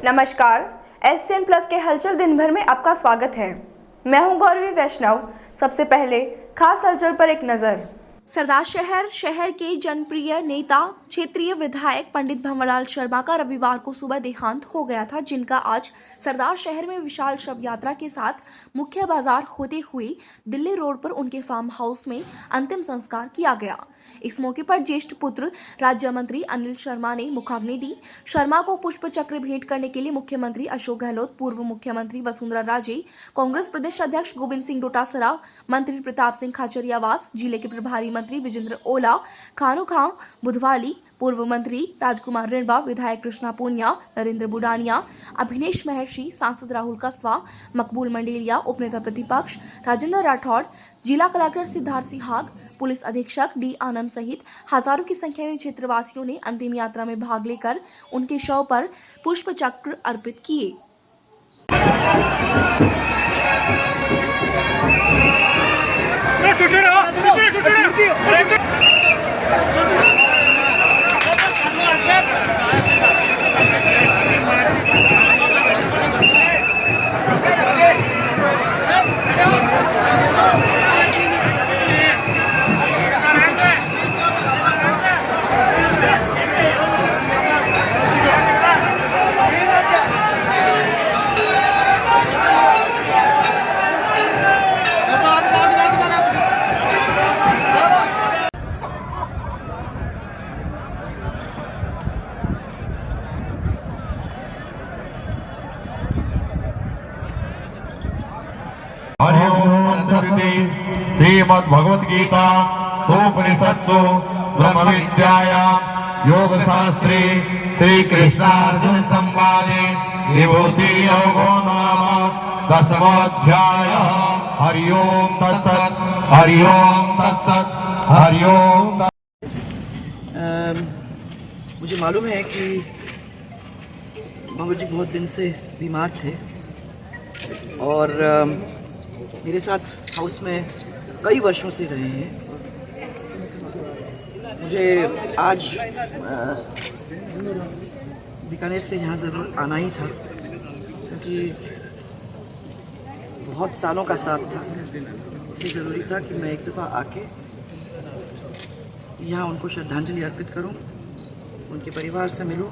नमस्कार, SCN plus के हलचल दिन भर में आपका स्वागत है। मैं हूं गौरवी वैष्णव। सबसे पहले खास हलचल पर एक नजर। सरदार शहर के जनप्रिय नेता क्षेत्रीय विधायक पंडित भंवरलाल शर्मा का रविवार को सुबह देहांत हो गया था, जिनका आज सरदार शहर में विशाल शव यात्रा के साथ मुख्य बाजार होते हुए दिल्ली रोड पर उनके फार्म हाउस में अंतिम संस्कार किया गया। इस मौके पर ज्येष्ठ पुत्र राज्य मंत्री अनिल शर्मा ने मुखाग्नि दी। शर्मा को पुष्प चक्र भेंट करने के लिए मुख्यमंत्री अशोक गहलोत, पूर्व मुख्यमंत्री वसुंधरा राजे, कांग्रेस प्रदेश अध्यक्ष गोविंद सिंह डोटासरा, मंत्री प्रताप सिंह खाचरियावास, जिले के प्रभारी मंत्री विजेंद्र ओला, खानू खां बुधवाली, पूर्व मंत्री राजकुमार रिणवा, विधायक कृष्णा पूनिया, नरेंद्र बुडानिया, अभिनेश महर्षि, सांसद राहुल कस्वा, मकबूल मंडेलिया, उपनेता प्रतिपक्ष राजेंद्र राठौड़, जिला कलेक्टर सिद्धार्थ सिहाग, पुलिस अधीक्षक डी आनंद सहित हजारों की संख्या में क्षेत्रवासियों ने अंतिम यात्रा में भाग लेकर उनके शव पर पुष्प चक्र अर्पित किए। श्रीमद् भगवत गीता सोपनिषत्सु ब्रह्म विद्यायां योग शास्त्रे श्री कृष्णार्जुन संवादे विभूति योगो नाम 10वाध्यायः। हरि ओम तत्सत्, हरि ओम तत्सत्, हरि ओम। मुझे मालूम है कि बाबा जी बहुत दिन से बीमार थे और मेरे साथ हाउस में कई वर्षों से रहे हैं। मुझे आज बीकानेर से यहाँ ज़रूर आना ही था, क्योंकि बहुत सालों का साथ था। इसलिए ज़रूरी था कि मैं एक दफ़ा आके यहाँ उनको श्रद्धांजलि अर्पित करूँ, उनके परिवार से मिलूँ,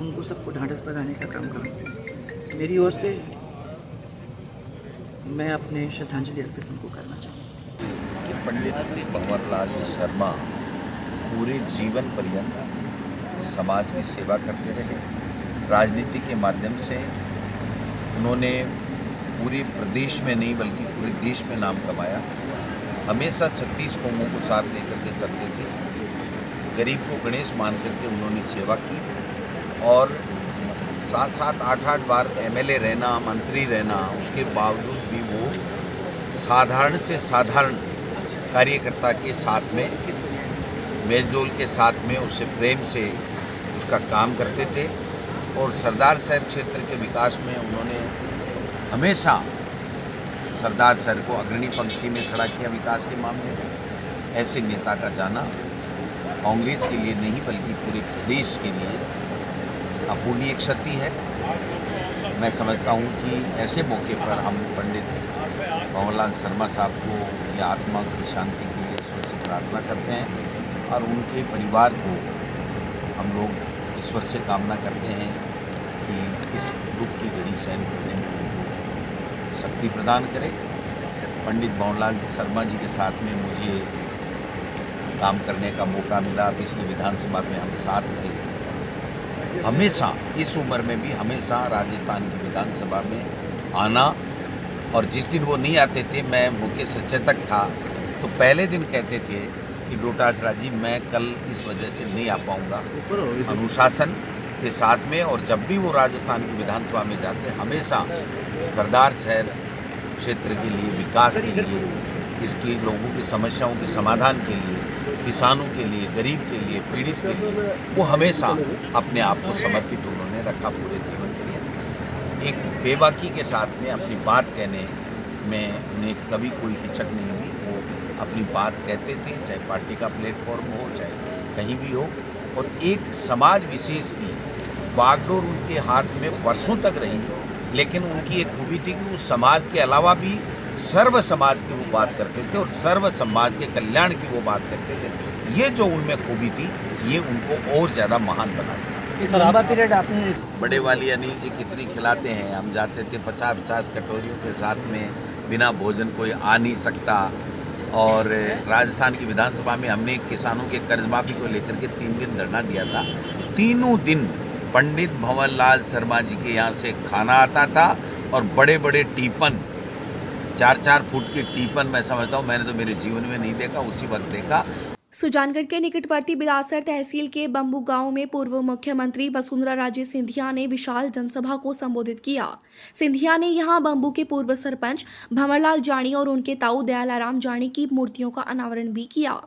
उनको सबको ढांढस बंधाने का काम करूँ। मेरी ओर से मैं अपने श्रद्धांजलि अर्पित उनको करना चाहूँगा कि पंडित भंवरलाल जी शर्मा पूरे जीवन पर्यंत समाज की सेवा करते रहे। राजनीति के माध्यम से उन्होंने पूरे प्रदेश में नहीं बल्कि पूरे देश में नाम कमाया। हमेशा 36 कौमों को साथ लेकर के चलते थे। गरीब को गणेश मान करके उन्होंने सेवा की और 7-7, 8-8 बार MLA रहना, मंत्री रहना, उसके बावजूद भी वो साधारण से साधारण कार्यकर्ता के साथ में मेलजोल के साथ में उससे प्रेम से उसका काम करते थे। और सरदार शहर क्षेत्र के विकास में उन्होंने हमेशा सरदार शहर को अग्रणी पंक्ति में खड़ा किया विकास के मामले में। ऐसे नेता का जाना कांग्रेस के लिए नहीं बल्कि पूरे प्रदेश के लिए अपूर्णीय क्षति है। मैं समझता हूँ कि ऐसे मौके पर हम पंडित भंवरलाल शर्मा साहब को की आत्मा की शांति के लिए ईश्वर से प्रार्थना करते हैं और उनके परिवार को हम लोग ईश्वर से कामना करते हैं कि इस दुख की घड़ी सहन करने में उनको शक्ति प्रदान करे। पंडित भंवरलाल शर्मा जी के साथ में मुझे काम करने का मौका मिला। पिछली विधानसभा में हम साथ थे। हमेशा इस उम्र में भी हमेशा राजस्थान की विधानसभा में आना, और जिस दिन वो नहीं आते थे मैं मुख्य सचेतक था तो पहले दिन कहते थे कि डोटासरा जी मैं कल इस वजह से नहीं आ पाऊँगा, अनुशासन के साथ में। और जब भी वो राजस्थान की विधानसभा में जाते हमेशा सरदार शहर क्षेत्र के लिए, विकास के लिए, इसकी लोगों की समस्याओं के समाधान के लिए, किसानों के लिए, गरीब के लिए, पीड़ित के लिए वो हमेशा अपने आप को समर्पित उन्होंने रखा पूरे जीवन के लिए। एक बेबाकी के साथ में अपनी बात कहने में उन्हें कभी कोई हिचक नहीं हुई। वो अपनी बात कहते थे, चाहे पार्टी का प्लेटफॉर्म हो, चाहे कहीं भी हो। और एक समाज विशेष की बागडोर उनके हाथ में वर्षों तक रही, लेकिन उनकी एक खूबी थी कि उस समाज के अलावा भी सर्व समाज की वो बात करते थे और सर्व समाज के कल्याण की वो बात करते थे। ये जो उनमें खूबी थी, ये उनको और ज़्यादा महान बनाती। सराबा पीरियड आपने बड़े वाली अनिल जी कितनी खिलाते हैं, हम जाते थे 50-50 कटोरियों के साथ में, बिना भोजन कोई आ नहीं सकता। और राजस्थान की विधानसभा में हमने किसानों के कर्ज माफी को लेकर के 3 दिन धरना दिया था। तीनों दिन पंडित भंवरलाल शर्मा जी के यहाँ से खाना आता था और बड़े बड़े टीपन, 4-4 फुट की टीपन, मैं समझता हूँ मैंने तो मेरे जीवन में नहीं देखा, उसी वक्त देखा। सुजानगढ़ के निकटवर्ती बिलासर तहसील के बम्बू गांव में पूर्व मुख्यमंत्री वसुंधरा राजे सिंधिया ने विशाल जनसभा को संबोधित किया। सिंधिया ने यहां बम्बू के पूर्व सरपंच भंवरलाल जानी और उनके ताऊ दयालाराम जानी की मूर्तियों का अनावरण भी किया।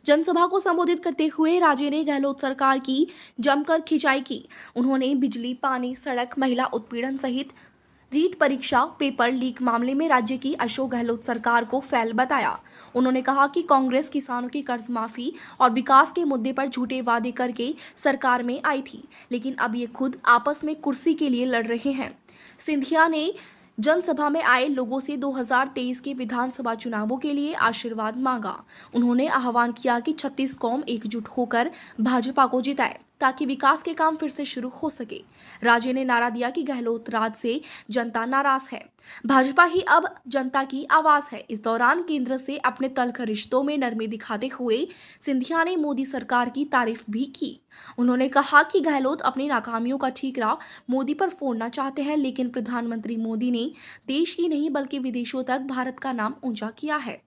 जनसभा को संबोधित करते हुए राजे ने गहलोत सरकार की जमकर खिंचाई की। उन्होंने बिजली, पानी, सड़क, महिला उत्पीड़न सहित रीट परीक्षा पेपर लीक मामले में राज्य की अशोक गहलोत सरकार को फेल बताया। उन्होंने कहा कि कांग्रेस किसानों की कर्ज माफी और विकास के मुद्दे पर झूठे वादे करके सरकार में आई थी, लेकिन अब ये खुद आपस में कुर्सी के लिए लड़ रहे हैं। सिंधिया ने जनसभा में आए लोगों से 2023 के विधानसभा चुनावों के लिए आशीर्वाद मांगा। उन्होंने आह्वान किया कि 36 कौम एकजुट होकर भाजपा को जिताए ताकि विकास के काम फिर से शुरू हो सके। राजे ने नारा दिया कि गहलोत राज से जनता नाराज है, भाजपा ही अब जनता की आवाज है। इस दौरान केंद्र से अपने तल्ख रिश्तों में नरमी दिखाते हुए सिंधिया ने मोदी सरकार की तारीफ भी की। उन्होंने कहा कि गहलोत अपनी नाकामियों का ठीकरा मोदी पर फोड़ना चाहते हैं, लेकिन प्रधानमंत्री मोदी ने देश ही नहीं बल्कि विदेशों तक भारत का नाम ऊंचा किया है।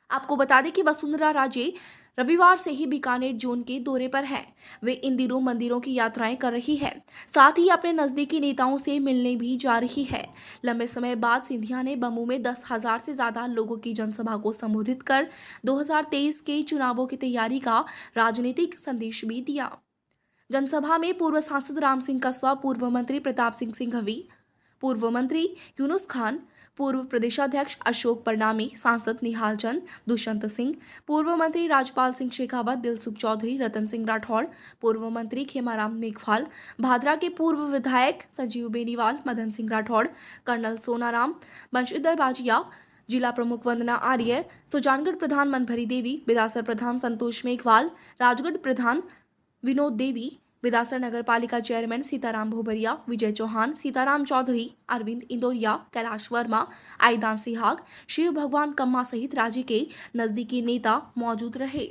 आपको बता दें कि वसुंधरा राजे रविवार से ही बीकानेर जोन के दौरे पर है। वे इन दिनों मंदिरों की यात्राएं कर रही है, साथ ही अपने नजदीकी नेताओं से मिलने भी जा रही है। लंबे समय बाद सिंधिया ने बम्बू में 10,000 से ज्यादा लोगों की जनसभा को संबोधित कर 2023 के चुनावों की तैयारी का राजनीतिक संदेश भी दिया। जनसभा में पूर्व सांसद राम सिंह कसवा, पूर्व मंत्री प्रताप सिंह सिंघवी, पूर्व मंत्री यूनुस खान, पूर्व प्रदेशाध्यक्ष अशोक परनामी, सांसद निहाल चंद, दुष्यंत सिंह, पूर्व मंत्री राजपाल सिंह शेखावत, दिलसुख चौधरी, रतन सिंह राठौड़, पूर्व मंत्री खेमाराम मेघवाल, भादरा के पूर्व विधायक संजीव बेनीवाल, मदन सिंह राठौड़, कर्नल सोनाराम, बंशीधर बाजिया, जिला प्रमुख वंदना आर्य, सुजानगढ़ प्रधान मनभरी देवी, बिलासर प्रधान संतोष मेघवाल, राजगढ़ प्रधान विनोद देवी, बिलासर नगर पालिका चेयरमैन सीताराम भोबरिया, विजय चौहान, सीताराम चौधरी, अरविंद इंदौरिया, कैलाश वर्मा, आईदान सिहाग, शिव भगवान कम्मा सहित राज्य के नजदीकी नेता मौजूद रहे।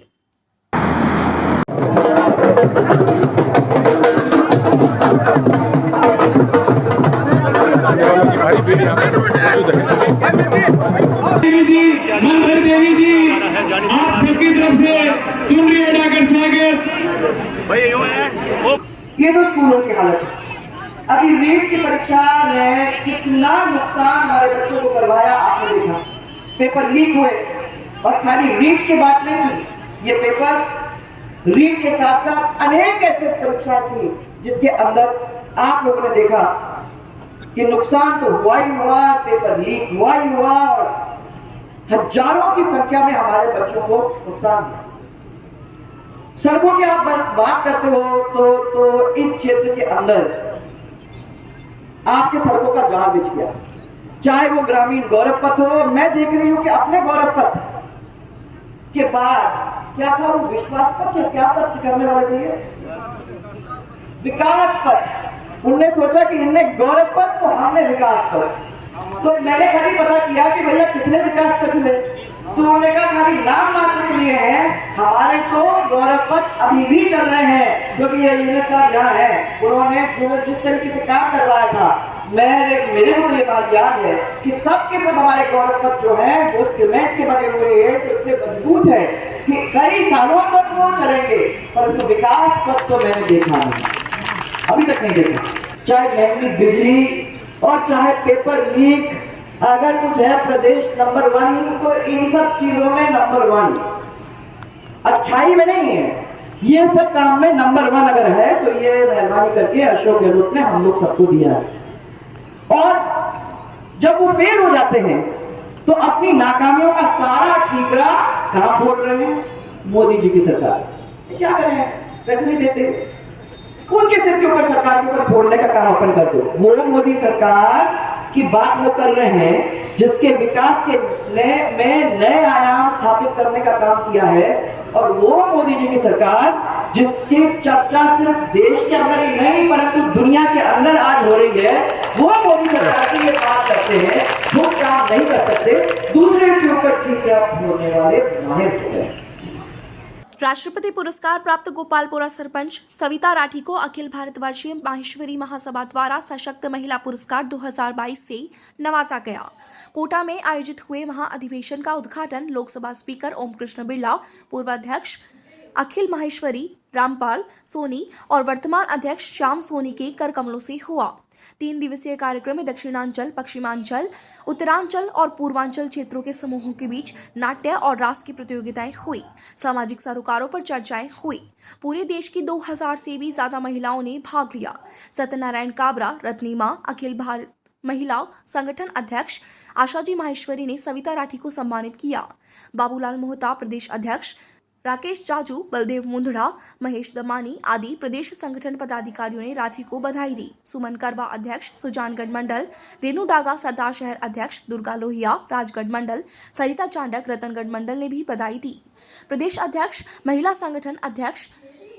देवी जी, मनभर देवी जी, आप सबकी तरफ से चुनरी उठाकर स्वागत। ये तो स्कूलों की हालत है। अभी नीट की परीक्षा ने कितना नुकसान हमारे बच्चों को करवाया आपने देखा। पेपर लीक हुए और खाली नीट की बात नहीं थी, ये पेपर नीट के साथ साथ अनेक ऐसे परीक्षा थी जिसके अंदर आप लोगों ने देखा कि नुकसान तो हुआ ही हुआ, पेपर लीक हुआ ही हुआ और हजारों की संख्या में हमारे बच्चों को नुकसान हुआ। सड़कों की आप बात करते हो तो इस क्षेत्र के अंदर आपके सड़कों का जाल बिछ गया, चाहे वो ग्रामीण गौरव पथ हो। मैं देख रही हूं कि अपने गौरव पथ के बाद क्या था, वो विश्वास पथ या क्या पथ करने वाले थे, विकास पथ। उनने सोचा कि इनने गौरव पथ तो हमने विकास पथ। तो मैंने खाली पता किया कि भैया कितने विकास पथ हुए, तो उन्होंने कहा खाली नाम मात्र के लिए हैं, हमारे तो गौरव पथ अभी भी चल रहे हैं, क्योंकि ये यूनुस साहब यहाँ है। उन्होंने जो जिस तरीके से काम करवाया था, मेरे को ये बात याद है कि सब के सब हमारे गौरव पथ जो है वो सीमेंट के बने हुए हैं, तो इतने मजबूत है कि कई सालों तक वो चलेंगे। परंतु विकास पथ तो मैंने देखा नहीं, अभी तक नहीं देखा। चाहे महंगी बिजली और चाहे पेपर लीक, अगर कुछ है प्रदेश नंबर 1 तो इन सब चीजों में नंबर 1, अच्छाई में नहीं है, ये सब काम में नंबर 1 अगर है तो ये मेहरबानी करके अशोक गहलोत ने हम लोग सबको दिया है। और जब वो फेल हो जाते हैं तो अपनी नाकामियों का सारा ठीकरा कहां फोड़ रहे हैं, मोदी जी की सरकार। क्या करें, पैसे नहीं देते, उनके सिर के ऊपर, सरकार के ऊपर फोड़ने का काम अपन कर दो। वो मोदी सरकार की बात वो कर रहे हैं जिसके विकास के नए आयाम स्थापित करने का काम किया है, और वो मोदी जी की सरकार जिसकी चर्चा सिर्फ देश के अंदर ही नहीं परंतु दुनिया के अंदर आज हो रही है, वो मोदी सरकार की ये बात करते हैं, वो काम नहीं कर सकते, दूसरे के ऊपर ठीक होने वाले माहिर होते हैं। राष्ट्रपति पुरस्कार प्राप्त गोपालपुरा सरपंच सविता राठी को अखिल भारतवर्षीय माहेश्वरी महासभा द्वारा सशक्त महिला पुरस्कार 2022 से नवाजा गया। कोटा में आयोजित हुए महाअधिवेशन का उद्घाटन लोकसभा स्पीकर ओम कृष्ण बिरला, पूर्व अध्यक्ष अखिल माहेश्वरी रामपाल सोनी और वर्तमान अध्यक्ष श्याम सोनी के कर कमलों से हुआ। 3 दिवसीय कार्यक्रम में दक्षिणांचल, पश्चिमांचल, उत्तरांचल और पूर्वांचल क्षेत्रों के समूहों के बीच नाट्य और रास की प्रतियोगिताएं हुई। सामाजिक सरोकारों पर चर्चाएं हुई। पूरे देश की 2000 से भी ज्यादा महिलाओं ने भाग लिया। सत्यनारायण काबरा, रत्नीमा, अखिल भारत महिला संगठन अध्यक्ष आशाजी माहेश्वरी ने सविता राठी को सम्मानित किया। बाबूलाल मोहता प्रदेश अध्यक्ष, राकेश जाजू, बलदेव मुंदड़ा, महेश दमानी आदि प्रदेश संगठन पदाधिकारियों ने राठी को बधाई दी। सुमन करवा अध्यक्ष, सुजानगढ़ मंडल, रेणु डागा सरदार शहर अध्यक्ष, दुर्गा लोहिया राजगढ़ मंडल, सरिता चांडक रतनगढ़ मंडल ने भी बधाई दी। प्रदेश अध्यक्ष, महिला संगठन अध्यक्ष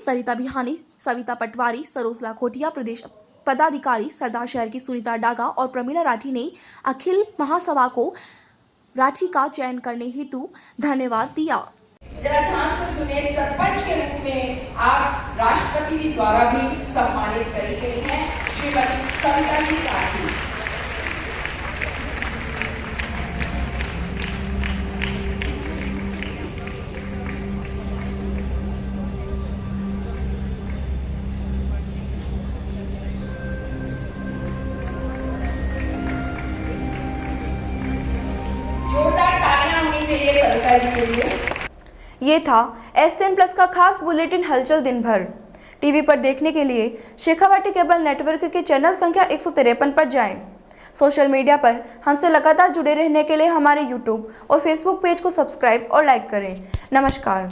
सरिता बिहानी, सविता पटवारी, सरोज लाखोटिया, प्रदेश पदाधिकारी सरदार शहर की सुनीता डागा और प्रमीला राठी ने अखिल महासभा को राठी का चयन करने हेतु धन्यवाद दिया। जरा ध्यान से सुने, सरपंच के रूप में आप राष्ट्रपति जी द्वारा भी सम्मानित करे गए हैं श्रीमती सविता जी राठी। जोरदार तालियां होनी चाहिए सविता जी के लिए। ये था SN प्लस का खास बुलेटिन हलचल दिन भर। टीवी पर देखने के लिए शेखावाटी केबल नेटवर्क के चैनल संख्या 153 पर जाएं। सोशल मीडिया पर हमसे लगातार जुड़े रहने के लिए हमारे YouTube और Facebook पेज को सब्सक्राइब और लाइक करें। नमस्कार।